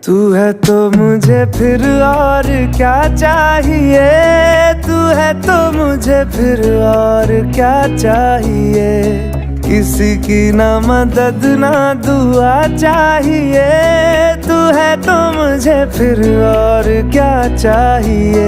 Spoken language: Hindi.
तू है तो मुझे फिर और क्या चाहिए, तू है तो मुझे फिर और क्या चाहिए। किसी की ना मदद ना दुआ चाहिए, तू है तो मुझे फिर और क्या चाहिए।